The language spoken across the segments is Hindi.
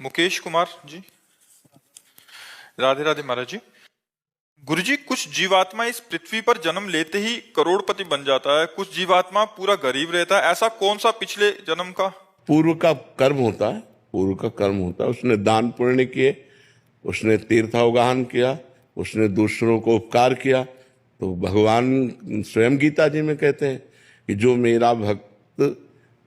मुकेश कुमार जी। राधे राधे महाराज जी। गुरु जी, कुछ जीवात्मा इस पृथ्वी पर जन्म लेते ही करोड़पति बन जाता है, कुछ जीवात्मा पूरा गरीब रहता है। ऐसा कौन सा पिछले जन्म का? पूर्व का कर्म होता है, पूर्व का कर्म होता है। उसने दान पुण्य किए, उसने तीर्थावगाहन किया, उसने दूसरों को उपकार किया। तो भगवान स्वयं गीता जी में कहते हैं कि जो मेरा भक्त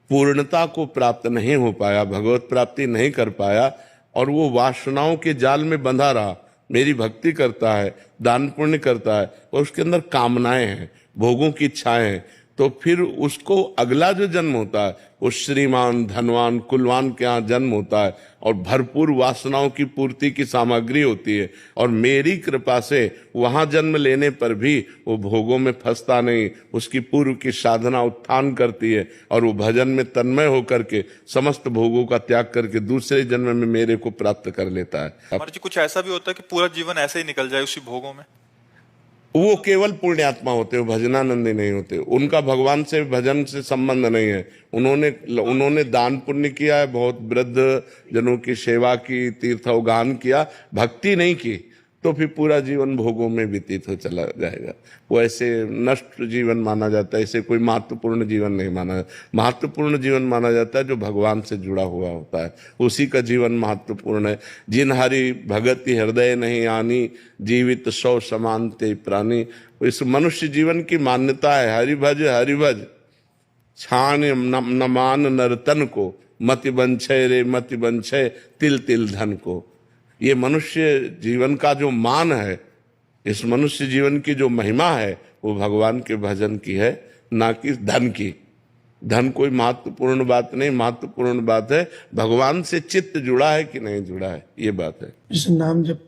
पूर्णता को प्राप्त नहीं हो पाया, भगवत प्राप्ति नहीं कर पाया और वो वासनाओं के जाल में बंधा रहा, मेरी भक्ति करता है, दान पुण्य करता है और उसके अंदर कामनाएं हैं, भोगों की इच्छाएं हैं, तो फिर उसको अगला जो जन्म होता है वो श्रीमान धनवान कुलवान के यहाँ जन्म होता है और भरपूर वासनाओं की पूर्ति की सामग्री होती है। और मेरी कृपा से वहां जन्म लेने पर भी वो भोगों में फंसता नहीं, उसकी पूर्व की साधना उत्थान करती है और वो भजन में तन्मय होकर के समस्त भोगों का त्याग करके दूसरे जन्म में मेरे को प्राप्त कर लेता है। महाराज जी, कुछ ऐसा भी होता है कि पूरा जीवन ऐसे ही निकल जाए उसी भोगों में? वो केवल पुण्यात्मा होते हैं, भजनानंदी नहीं होते। उनका भगवान से भजन से संबंध नहीं है। उन्होंने दान पुण्य किया है, बहुत वृद्ध जनों की सेवा की, तीर्थावगान किया, भक्ति नहीं की, तो फिर पूरा जीवन भोगों में व्यतीत हो चला जाएगा। वो ऐसे नष्ट जीवन माना जाता है, ऐसे कोई महत्वपूर्ण जीवन नहीं माना जाता। महत्वपूर्ण जीवन माना जाता है जो भगवान से जुड़ा हुआ होता है, उसी का जीवन महत्वपूर्ण है। जिन हरि भगति हृदय नहीं आनी, जीवित सौ समानते प्राणी। इस मनुष्य जीवन की मान्यता है, हरि भज छान नमान नर्तन को, मति बंछय रे मति बंछय तिल तिल धन को। ये मनुष्य जीवन का जो मान है, इस मनुष्य जीवन की जो महिमा है, वो भगवान के भजन की है, ना कि धन की। धन कोई महत्वपूर्ण बात नहीं, महत्वपूर्ण बात है भगवान से चित्त जुड़ा है कि नहीं जुड़ा है, ये बात है। जैसे नाम जब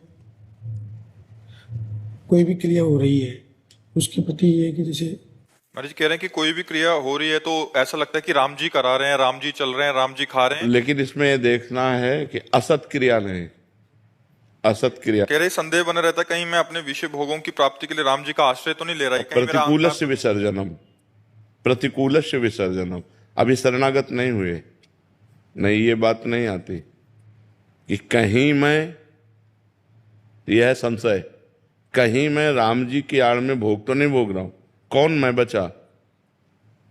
कोई भी क्रिया हो रही है उसके प्रति ये है कि जैसे महाराज जी कह रहे हैं कि कोई भी क्रिया हो रही है तो ऐसा लगता है कि राम जी करा रहे हैं, राम जी चल रहे हैं, राम जी खा रहे हैं। लेकिन इसमें ये देखना है कि असत क्रिया नहीं, असत क्रिया। कह रहे संदेह बना रहता है कहीं मैं अपने विषय भोगों की प्राप्ति के लिए राम जी का आश्रय तो नहीं ले रहा है, कहीं मेरा प्रतिकूल अहंकार से विसर्जनम, प्रतिकूल से विसर्जनम। अभी शरणागत नहीं हुए, नहीं, ये बात नहीं आती कि कहीं मैं, यह है संशय, कहीं मैं राम जी की आड़ में भोग तो नहीं भोग रहा हूं। कौन मैं बचा?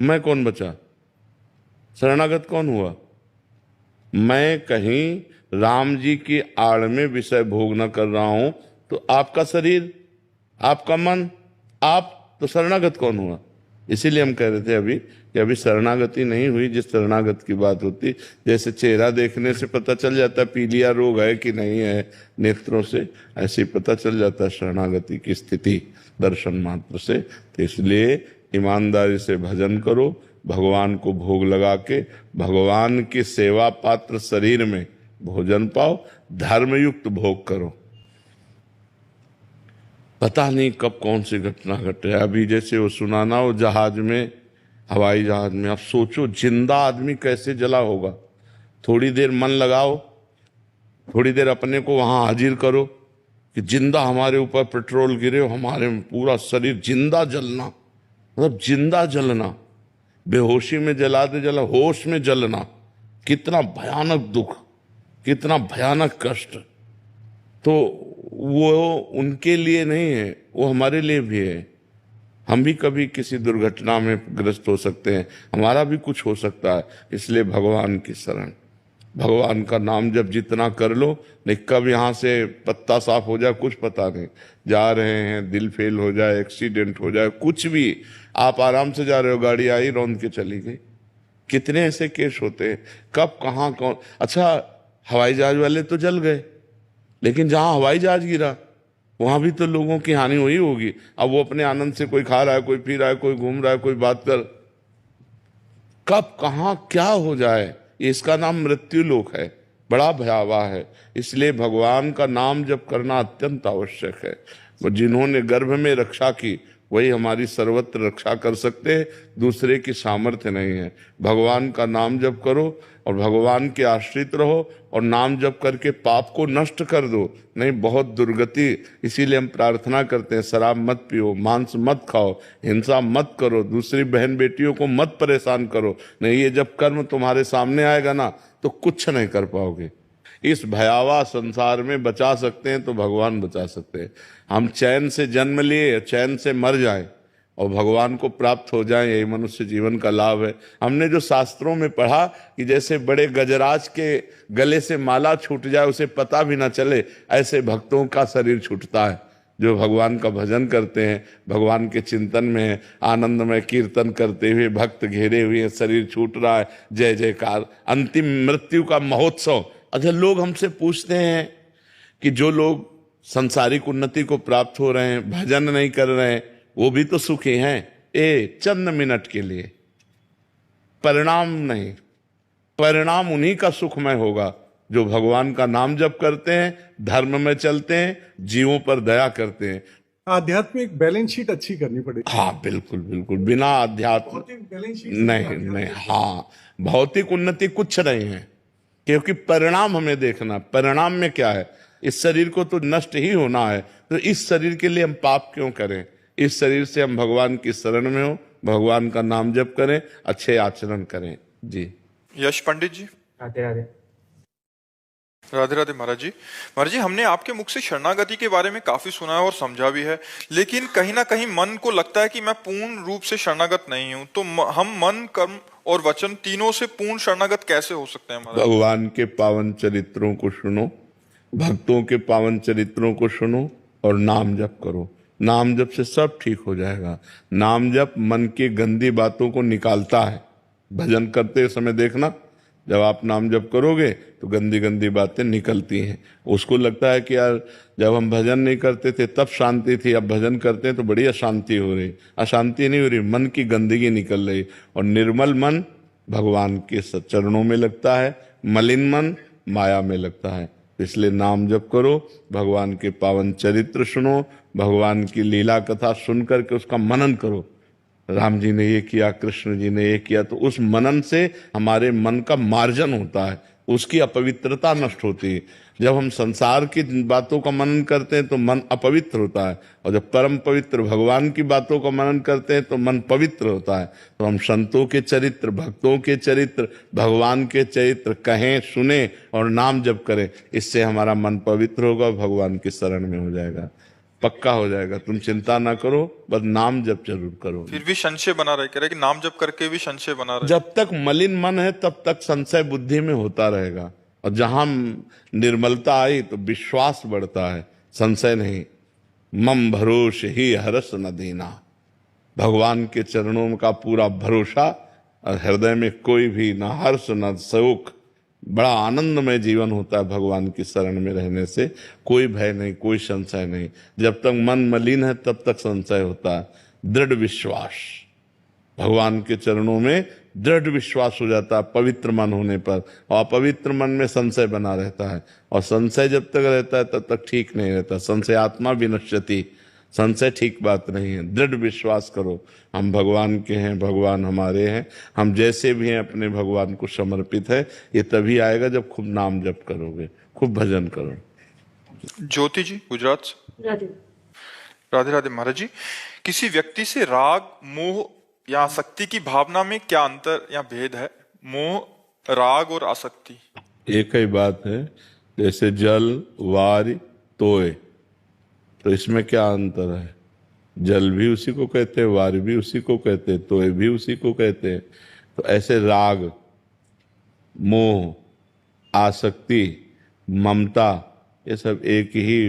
मैं कौन बचा? शरणागत कौन हुआ? मैं कहीं राम जी की आड़ में विषय भोग न कर रहा हूं, तो आपका शरीर, आपका मन, आप तो शरणागत कौन हुआ? इसीलिए हम कह रहे थे अभी कि अभी शरणागति नहीं हुई। जिस शरणागत की बात होती, जैसे चेहरा देखने से पता चल जाता है पीलिया रोग है कि नहीं है नेत्रों से, ऐसे ही पता चल जाता है शरणागति की स्थिति दर्शन मात्र से। तो इसलिए ईमानदारी से भजन करो, भगवान को भोग लगा के भगवान की सेवा पात्र शरीर में भोजन पाओ, धर्मयुक्त भोग करो। पता नहीं कब कौन सी घटना घटे। अभी जैसे वो सुनाना, वो जहाज में, हवाई जहाज में, आप सोचो जिंदा आदमी कैसे जला होगा। थोड़ी देर मन लगाओ, थोड़ी देर अपने को वहां हाजिर करो कि जिंदा हमारे ऊपर पेट्रोल गिरे, हमारे पूरा शरीर जिंदा जलना, मतलब जिंदा जलना, बेहोशी में जलाते जला होश में जलना, कितना भयानक दुख, कितना भयानक कष्ट। तो वो उनके लिए नहीं है, वो हमारे लिए भी है। हम भी कभी किसी दुर्घटना में ग्रस्त हो सकते हैं, हमारा भी कुछ हो सकता है। इसलिए भगवान की शरण, भगवान का नाम जब जितना कर लो, नहीं कब यहाँ से पत्ता साफ हो जाए कुछ पता नहीं। जा रहे हैं, दिल फेल हो जाए, एक्सीडेंट हो जाए, कुछ भी, आप आराम से जा रहे हो, गाड़ी आई रौंद के चली गई। कितने ऐसे केस होते हैं, कब कहाँ कौन। अच्छा, हवाई जहाज वाले तो जल गए, लेकिन जहां हवाई जहाज गिरा वहां भी तो लोगों की हानि हुई होगी। अब वो अपने आनंद से, कोई खा रहा है, कोई पी रहा है, कोई घूम रहा है, कोई बात कर, कब कहां क्या हो जाए, इसका नाम मृत्यु लोक है, बड़ा भयावह है। इसलिए भगवान का नाम जप करना अत्यंत आवश्यक है। वो जिन्होंने गर्भ में रक्षा की वही हमारी सर्वत्र रक्षा कर सकते हैं, दूसरे की सामर्थ्य नहीं है। भगवान का नाम जप करो और भगवान के आश्रित रहो और नाम जप करके पाप को नष्ट कर दो, नहीं बहुत दुर्गति। इसीलिए हम प्रार्थना करते हैं, शराब मत पियो, मांस मत खाओ, हिंसा मत करो, दूसरी बहन बेटियों को मत परेशान करो। नहीं, ये जब कर्म तुम्हारे सामने आएगा ना तो कुछ नहीं कर पाओगे। इस भयावह संसार में बचा सकते हैं तो भगवान बचा सकते हैं। हम चैन से जन्म लिए, चैन से मर जाएं और भगवान को प्राप्त हो जाएं, यही मनुष्य जीवन का लाभ है। हमने जो शास्त्रों में पढ़ा कि जैसे बड़े गजराज के गले से माला छूट जाए, उसे पता भी ना चले, ऐसे भक्तों का शरीर छूटता है जो भगवान का भजन करते हैं, भगवान के चिंतन में है, आनंदमय कीर्तन करते हुए भक्त घेरे हुए हैं, शरीर छूट रहा है, जय जयकार, अंतिम मृत्यु का महोत्सव। अच्छा, लोग हमसे पूछते हैं कि जो लोग सांसारिक उन्नति को प्राप्त हो रहे हैं, भजन नहीं कर रहे हैं, वो भी तो सुखी हैं। चंद मिनट के लिए, परिणाम नहीं, परिणाम उन्हीं का सुखमय होगा जो भगवान का नाम जप करते हैं, धर्म में चलते हैं, जीवों पर दया करते हैं। आध्यात्मिक बैलेंस शीट अच्छी करनी पड़ेगी। हाँ, बिल्कुल बिल्कुल, बिना अध्यात्म बैलेंस शीट नहीं, हाँ, भौतिक उन्नति कुछ नहीं है, क्योंकि परिणाम हमें देखना। परिणाम में क्या है? इस शरीर को तो नष्ट ही होना है, तो इस शरीर के लिए हम पाप क्यों करें? इस शरीर से हम भगवान की शरण में हो, भगवान का नाम जप करें, अच्छे आचरण करें। जी, यश पंडित जी। राधे राधे। राधे राधे महाराज जी। महाराज जी, हमने आपके मुख से शरणागति के बारे में काफी सुना है और समझा भी है, लेकिन कहीं ना कहीं मन को लगता है कि मैं पूर्ण रूप से शरणागत नहीं हूं। तो हम मन, कर्म और वचन तीनों से पूर्ण शरणागत कैसे हो सकते हैं महाराज? भगवान के पावन चरित्रों को सुनो, भक्तों के पावन चरित्रों को सुनो और नाम जप करो। नाम जप से सब ठीक हो जाएगा। नाम जप मन की गंदी बातों को निकालता है। भजन करते समय देखना, जब आप नाम जप करोगे तो गंदी गंदी बातें निकलती हैं। उसको लगता है कि यार जब हम भजन नहीं करते थे तब शांति थी, अब भजन करते हैं तो बड़ी अशांति हो रही। अशांति नहीं हो रही, मन की गंदगी निकल रही। और निर्मल मन भगवान के चरणों में लगता है, मलिन मन माया में लगता है। इसलिए नाम जप करो, भगवान के पावन चरित्र सुनो, भगवान की लीला कथा सुन करके उसका मनन करो। राम जी ने ये किया, कृष्ण जी ने ये किया, तो उस मनन से हमारे मन का मार्जन होता है, उसकी अपवित्रता नष्ट होती है। जब हम संसार की बातों का मनन करते हैं तो मन अपवित्र होता है, और जब परम पवित्र भगवान की बातों का मनन करते हैं तो मन पवित्र होता है। तो हम संतों के चरित्र, भक्तों के चरित्र, भगवान के चरित्र कहें, सुने और नाम जप करें। इससे हमारा मन पवित्र होगा, भगवान की शरण में हो जाएगा, पक्का हो जाएगा। तुम चिंता ना करो, बस नाम जप जरूर करो। फिर भी संशय बना रहे, कह रहे कि नाम जप करके भी संशय बना रहे। जब तक मलिन मन है तब तक संशय बुद्धि में होता रहेगा, और जहां निर्मलता आई तो विश्वास बढ़ता है, संशय नहीं। मम भरोसे ही हरस न दीना, भगवान के चरणों का पूरा भरोसा, और हृदय में कोई भी ना हर्ष न शोक, बड़ा आनंदमय जीवन होता है भगवान की शरण में रहने से। कोई भय नहीं, कोई संशय नहीं। जब तक मन मलिन है तब तक संशय होता है। दृढ़ विश्वास, भगवान के चरणों में दृढ़ विश्वास हो जाता है पवित्र मन होने पर, और अपवित्र मन में संशय बना रहता है, और संशय जब तक रहता है तब तक ठीक नहीं रहता। संशय आत्मा विनश्यति, संशय ठीक बात नहीं है। दृढ़ विश्वास करो, हम भगवान के हैं, भगवान हमारे हैं, हम जैसे भी हैं अपने भगवान को समर्पित है। ये तभी आएगा जब खूब नाम जप करोगे, खूब भजन करो। ज्योति जी, गुजरात से। राधे राधे राधे महाराज जी। किसी व्यक्ति से राग, मोह या आसक्ति की भावना में क्या अंतर या भेद है? मोह, राग और आसक्ति एक ही बात है। जैसे जल, वारि, तोय, तो इसमें क्या अंतर है? जल भी उसी को कहते हैं, वारि भी उसी को कहते हैं, तोय भी उसी को कहते हैं। तो ऐसे राग, मोह, आसक्ति, ममता, ये सब एक ही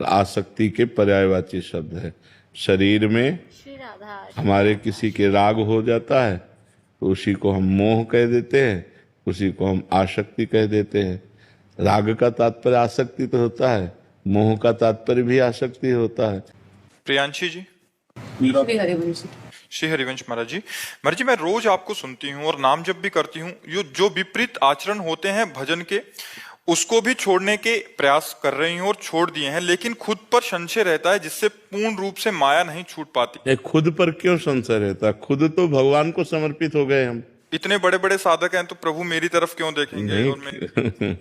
आसक्ति के पर्यायवाची शब्द है। शरीर में हमारे किसी के राग हो जाता है तो उसी को हम मोह कह देते हैं, उसी को हम आसक्ति कह देते हैं। राग का तात्पर्य आसक्ति तो होता है, मोह का तात्पर्य भी आसक्ति होता है। प्रियांशी जी। श्री हरिवंश। श्री हरिवंश महाराज जी। महाराज जी, मैं रोज आपको सुनती हूँ और नाम जप भी करती हूँ। जो विपरीत आचरण होते हैं भजन के, उसको भी छोड़ने के प्रयास कर रही हूँ और छोड़ दिए हैं, लेकिन खुद पर संशय रहता है जिससे पूर्ण रूप से माया नहीं छूट पाती। खुद पर क्यों संशय रहता? खुद तो भगवान को समर्पित हो गए हम। इतने बड़े बड़े साधक हैं तो प्रभु मेरी तरफ क्यों देखेंगे? और मैं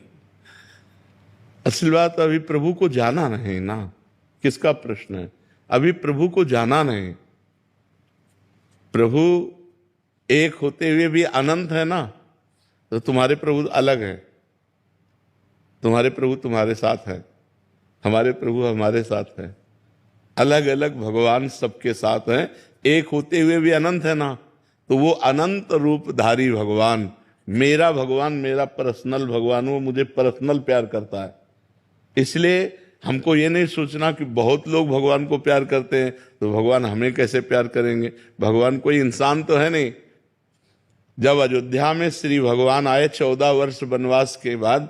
असल बात, अभी प्रभु को जाना नहीं ना। किसका प्रश्न है? अभी प्रभु को जाना नहीं। प्रभु एक होते हुए भी अनंत है ना, तो तुम्हारे प्रभु अलग है। तुम्हारे प्रभु तुम्हारे साथ हैं, हमारे प्रभु हमारे साथ हैं। अलग अलग भगवान सबके साथ हैं, एक होते हुए भी अनंत है ना। तो वो अनंत रूपधारी भगवान, मेरा भगवान, मेरा पर्सनल भगवान, वो मुझे पर्सनल प्यार करता है। इसलिए हमको ये नहीं सोचना कि बहुत लोग भगवान को प्यार करते हैं तो भगवान हमें कैसे प्यार करेंगे। भगवान कोई इंसान तो है नहीं। जब अयोध्या में श्री भगवान आए 14 वर्ष वनवास के बाद,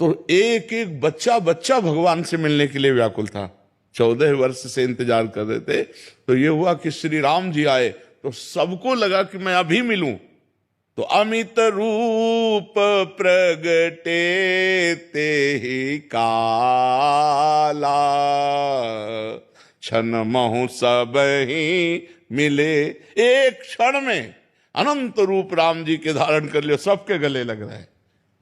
तो एक एक बच्चा बच्चा भगवान से मिलने के लिए व्याकुल था। 14 वर्ष से इंतजार कर रहे थे। तो ये हुआ कि श्री राम जी आए तो सबको लगा कि मैं अभी मिलूं। तो अमित रूप प्रगटे ते ही काला, क्षण महु सब ही मिले। एक क्षण में अनंत रूप राम जी के धारण कर लिया, सबके गले लग रहे हैं।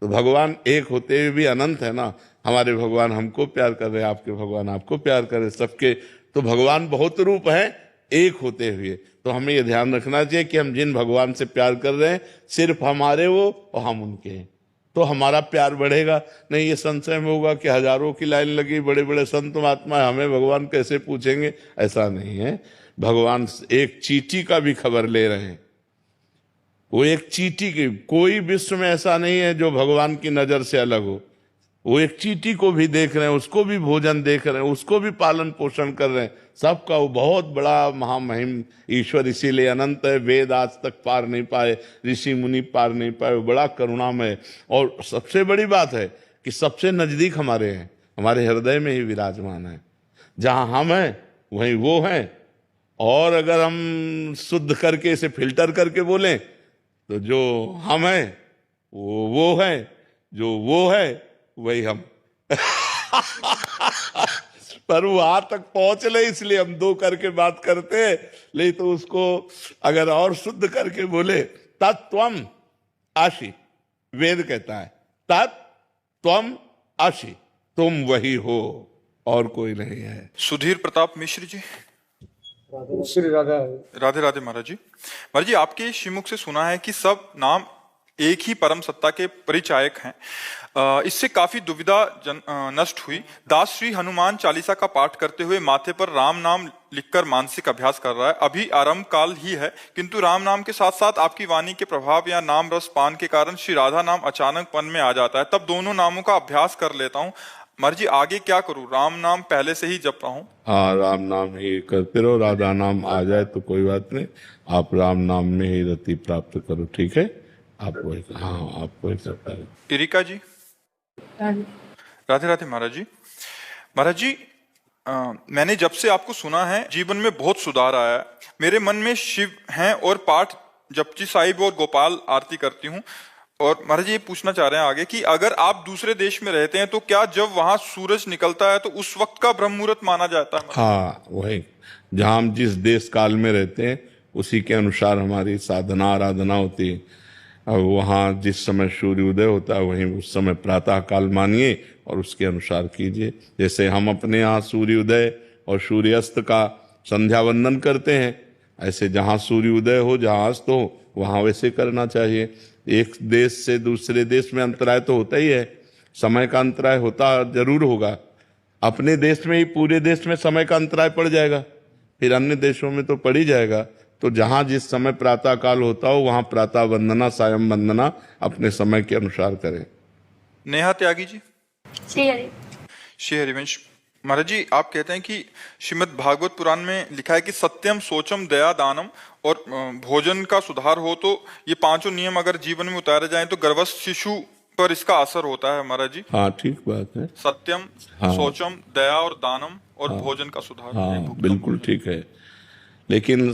तो भगवान एक होते हुए भी अनंत है ना। हमारे भगवान हमको प्यार कर रहे हैं, आपके भगवान आपको प्यार कर रहे हैं, सबके। तो भगवान बहुत रूप है एक होते हुए। तो हमें ये ध्यान रखना चाहिए कि हम जिन भगवान से प्यार कर रहे हैं सिर्फ हमारे वो और हम उनके हैं, तो हमारा प्यार बढ़ेगा। नहीं ये संशय में होगा कि हजारों की लाइन लगी, बड़े बड़े संत महात्मा, हमें भगवान कैसे पूछेंगे। ऐसा नहीं है। भगवान एक चींटी का भी खबर ले रहे हैं। वो एक चींटी की, कोई विश्व में ऐसा नहीं है जो भगवान की नजर से अलग हो। वो एक चींटी को भी देख रहे हैं, उसको भी भोजन देख रहे हैं, उसको भी पालन पोषण कर रहे हैं, सबका। वो बहुत बड़ा महामहिम ईश्वर, इसीलिए अनंत है। वेद आज तक पार नहीं पाए, ऋषि मुनि पार नहीं पाए, वो बड़ा करुणामय। और सबसे बड़ी बात है कि सबसे नजदीक हमारे हैं, हमारे हृदय में ही विराजमान है। जहां हम हैं वहीं वो हैं। और अगर हम शुद्ध करके इसे फिल्टर करके बोलें तो जो हम हैं वो है, जो वो है वही हम। पर वो वहां तक पहुंच ले, इसलिए हम दो करके बात करते हैं। नहीं तो उसको अगर और शुद्ध करके बोले, तत्त्वम आशी, वेद कहता है तत्त्वम आशी, तुम वही हो और कोई नहीं है। सुधीर प्रताप मिश्र जी। श्री राधा। राधे राधे महाराज जी। महाराज जी, आपके श्रीमुख से सुना है कि सब नाम एक ही परम सत्ता के परिचायक हैं। इससे काफी दुविधा नष्ट हुई। दास श्री हनुमान चालीसा का पाठ करते हुए माथे पर राम नाम लिखकर मानसिक अभ्यास कर रहा है। अभी आरंभ काल ही है, किंतु राम नाम के साथ साथ आपकी वाणी के प्रभाव या नाम रस पान के कारण श्री राधा नाम अचानक पन में आ जाता है। तब दोनों नामों का अभ्यास कर लेता हूँ। महाराज जी, आगे क्या करूं? राम नाम पहले से ही जप रहा हूं। हाँ, राम नाम ही करते रहो। राधा नाम आ जाए तो कोई बात नहीं, आप राम नाम में ही रति प्राप्त करो। ठीक है, आप वही, हाँ आप वही करता है। इरिका जी। राधे राधे महाराज जी। महाराज जी, मैंने जब से आपको सुना है जीवन में बहुत सुधार आया है। मेरे मन में शिव हैं और पाठ जपजी साहिब और गोपाल आरती करती हूँ। और महाराज जी, ये पूछना चाह रहे हैं आगे कि अगर आप दूसरे देश में रहते हैं तो क्या जब वहां सूरज निकलता है तो उस वक्त का ब्रह्म मुहूर्त माना जाता है? हाँ, वही, जहाँ हम जिस देश काल में रहते हैं उसी के अनुसार हमारी साधना आराधना होती है। और वहाँ जिस समय सूर्य उदय होता है वहीं उस समय प्रातः काल मानिए और उसके अनुसार कीजिए। जैसे हम अपने यहाँ सूर्योदय और सूर्यास्त का संध्या वंदन करते हैं, ऐसे जहाँ सूर्य उदय हो जहाँ अस्त हो वहाँ वैसे करना चाहिए। एक देश से दूसरे देश में अंतराय तो होता ही है, समय का अंतराय होता जरूर होगा। अपने देश में ही पूरे देश में समय का अंतराय पड़ जाएगा, फिर अन्य देशों में तो पड़ ही जाएगा। तो जहां जिस समय प्रातः काल होता हो वहां प्रातः वंदना सायं वंदना अपने समय के अनुसार करें। नेहा त्यागी जी। श्री हरिवंश। महाराज जी, आप कहते हैं कि श्रीमद् भागवत पुराण में लिखा है कि सत्यम शौचम दया दानम और भोजन का सुधार हो तो ये पांचों नियम अगर जीवन में उतारे जाएं तो गर्भस्थ शिशु पर इसका असर होता है। महाराज जी, हाँ ठीक बात है। सत्यम, हाँ, शौचम, दया और दानम और हाँ, भोजन का सुधार। हाँ बिल्कुल ठीक है। लेकिन